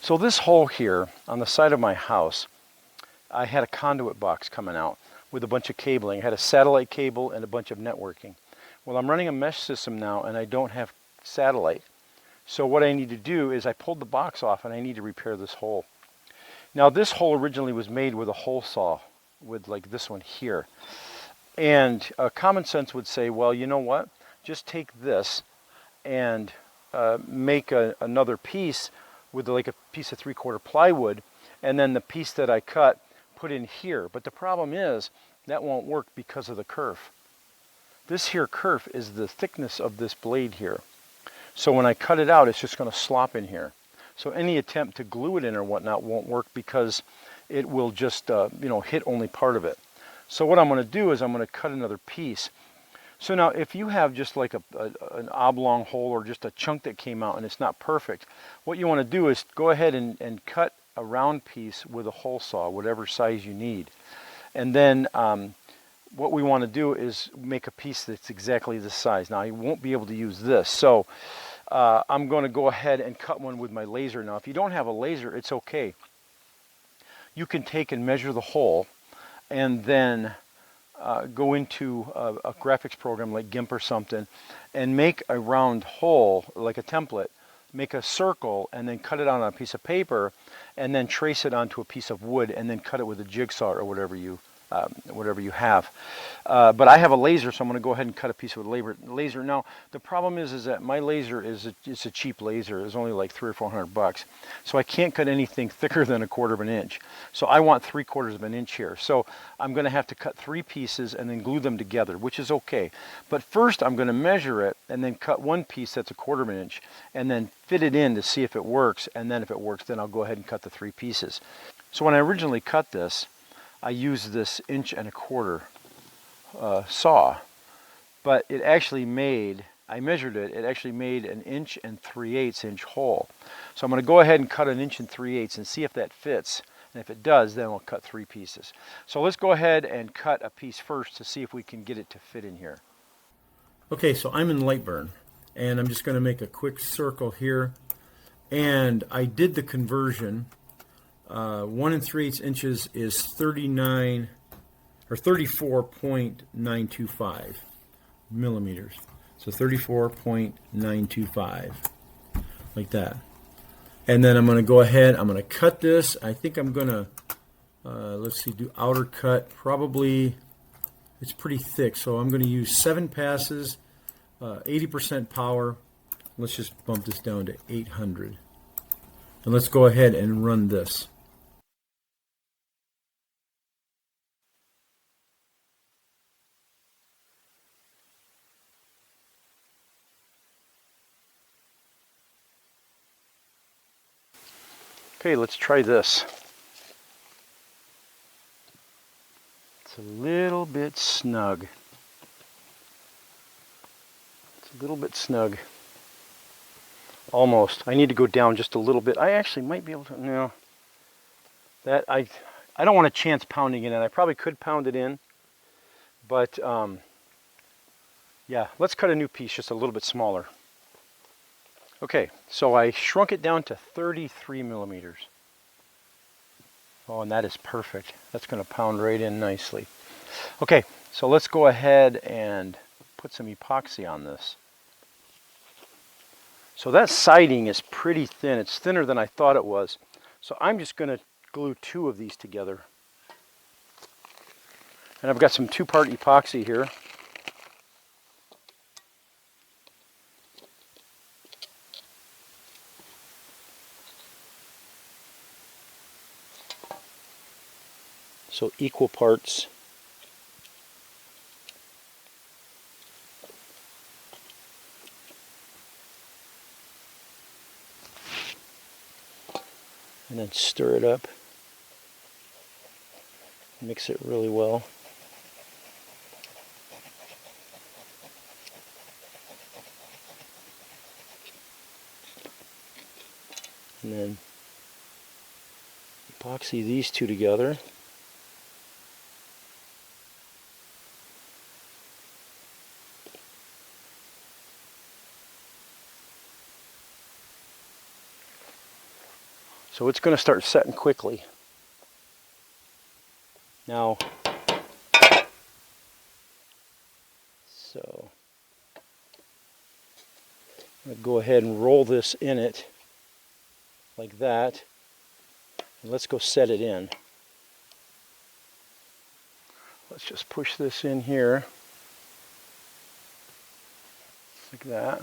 So this hole here on the side of my house, I had a conduit box coming out with a bunch of cabling. I had a satellite cable and a bunch of networking. Well, I'm running a mesh system now and I don't have satellite. So what I need to do is I pulled the box off and I need to repair this hole. Now this hole originally was made with a hole saw, with like this one here. And common sense would say, well, you know what? Just take this and make another piece with like a piece of 3/4 plywood, and then the piece that I cut, put in here. But the problem is that won't work because of the kerf. This here kerf is the thickness of this blade here. So when I cut it out, it's just going to slop in here. So any attempt to glue it in or whatnot won't work because it will just hit only part of it. So what I'm going to do is I'm going to cut another piece. So now if you have just like an oblong hole or just a chunk that came out and it's not perfect, what you want to do is go ahead and cut a round piece with a hole saw, whatever size you need. And then what we want to do is make a piece that's exactly this size. Now I won't be able to use this, so I'm going to go ahead and cut one with my laser. Now if you don't have a laser, it's okay. You can take and measure the hole and then go into a graphics program like GIMP or something and make a round hole like a template, make a circle and then cut it out on a piece of paper and then trace it onto a piece of wood and then cut it with a jigsaw or whatever you have. But I have a laser, so I'm going to go ahead and cut a piece with a laser. Now the problem is that my laser it's a cheap laser. It's only like $300 or $400, so I can't cut anything thicker than 1/4 of an inch. So I want 3/4 of an inch here. So I'm going to have to cut 3 pieces and then glue them together, which is okay. But first I'm going to measure it and then cut one piece that's 1/4 of an inch and then fit it in to see if it works. And then if it works, then I'll go ahead and cut the 3 pieces. So when I originally cut this, I used this 1.25 inch saw, but it actually made, I measured it, it actually made an 1 3/8 inch hole. So I'm going to go ahead and cut an 1 3/8 and see if that fits. And if it does, then we'll cut 3 pieces. So let's go ahead and cut a piece first to see if we can get it to fit in here. Okay, so I'm in Lightburn, and I'm just going to make a quick circle here. And I did the conversion. 1 3/8 inches is 39 or 34.925 millimeters. So 34.925, like that. And then I'm going to go ahead, I'm going to cut this. I think I'm going to, let's see, do outer cut. Probably, it's pretty thick, so I'm going to use 7 passes, 80% power. Let's just bump this down to 800. And let's go ahead and run this. Okay, let's try this. It's a little bit snug. It's a little bit snug. Almost. I need to go down just a little bit. I actually might be able to, no. That, I don't want to chance pounding it in. I probably could pound it in. But, yeah, let's cut a new piece just a little bit smaller. Okay, so I shrunk it down to 33 millimeters. Oh, and that is perfect. That's going to pound right in nicely. Okay, so let's go ahead and put some epoxy on this. So that siding is pretty thin. It's thinner than I thought it was. So I'm just going to glue 2 of these together. And I've got some 2-part epoxy here. So equal parts. And then stir it up. Mix it really well. And then epoxy these 2 together. So it's going to start setting quickly. Now, so I'm going to go ahead and roll this in it like that. And let's go set it in. Let's just push this in here like that.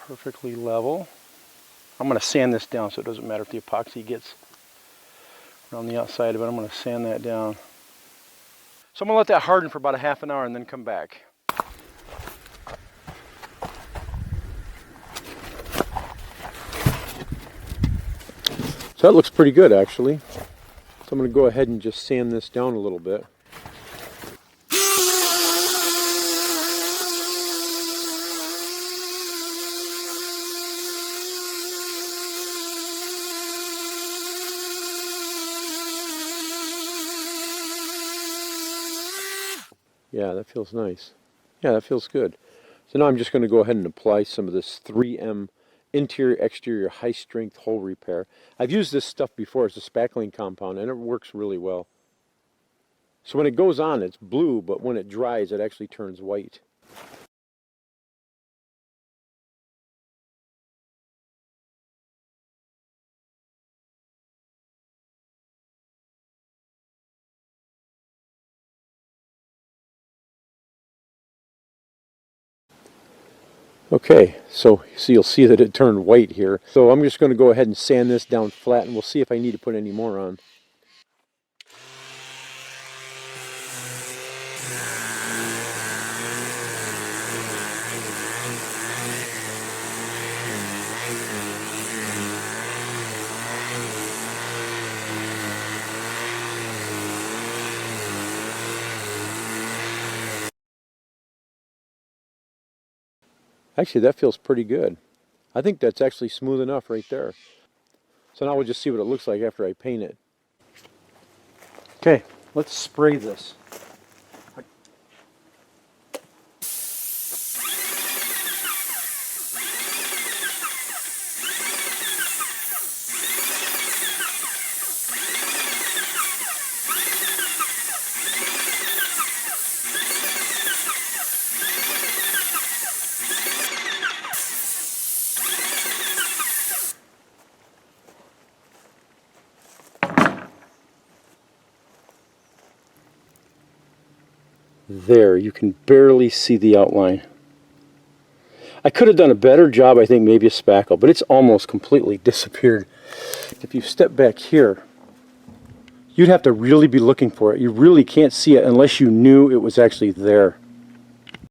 Perfectly level. I'm going to sand this down so it doesn't matter if the epoxy gets around the outside of it. I'm going to sand that down. So I'm going to let that harden for about a half an hour and then come back. So that looks pretty good actually. So I'm going to go ahead and just sand this down a little bit. Yeah, that feels nice. Yeah, that feels good. So now I'm just going to go ahead and apply some of this 3M interior exterior high strength hole repair. I've used this stuff before as a spackling compound and it works really well. So when it goes on it's blue, but when it dries it actually turns white. Okay, so you'll see that it turned white here. So I'm just going to go ahead and sand this down flat and we'll see if I need to put any more on. Actually, that feels pretty good. I think that's actually smooth enough right there. So now we'll just see what it looks like after I paint it. Okay, let's spray this. There, you can barely see the outline. I could have done a better job, I think, maybe a spackle, but it's almost completely disappeared. If you step back here, you'd have to really be looking for it. You really can't see it unless you knew it was actually there.